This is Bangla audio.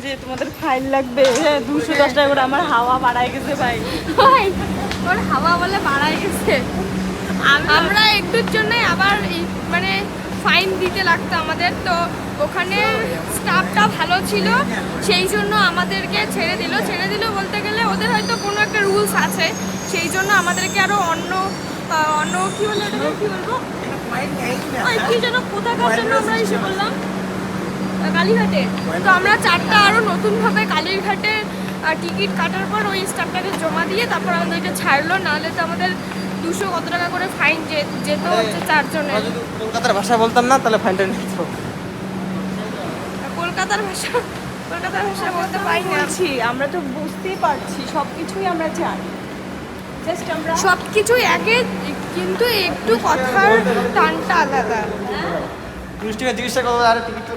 যে তোমাদের ফাইন লাগবে, হ্যাঁ 210 টাকা করে। আমার হাওয়া বাড়ায় গেছে ভাই, ভাই ওর হাওয়া বলে বাড়ায় গেছে। আমরা একটুর জন্যই আবার মানে ফাইন দিতে লাগতো আমাদের, তো ওখানে স্টাফটা ভালো ছিল সেই জন্য আমাদেরকে ছেড়ে দিল বলতে গেলে ওদের হয়তো কোনো একটা রুলস আছে, সেই জন্য আমাদেরকে আরও অন্য কি বলে ওটাকে কি বলবো, ওই কি যেন কোথাকার জন্য আমরা এসে বললাম কালীঘাটে, তো আমরা 4টা আরও নতুনভাবে কালীঘাটে টিকিট কাটার পর ওই স্টাফটাকে জমা দিয়ে তারপর আমাদেরকে ছাড়লো, নাহলে তো আমাদের 200 কত টাকা করে ফাইন যেত হচ্ছে 4 জনের। কলকাতার ভাষা বলতাম না তাহলে ফাইনটা নিত। কলকাতার ভাষা বলতে পারি না, বলছি আমরা তো বুঝতেই পারছি সব কিছুই আমরা জানি, জাস্ট আমরা সব কিছুই আগে, কিন্তু একটু কথার টানটা আলাদা। 30 টাকা 30 টাকা আর টিকিট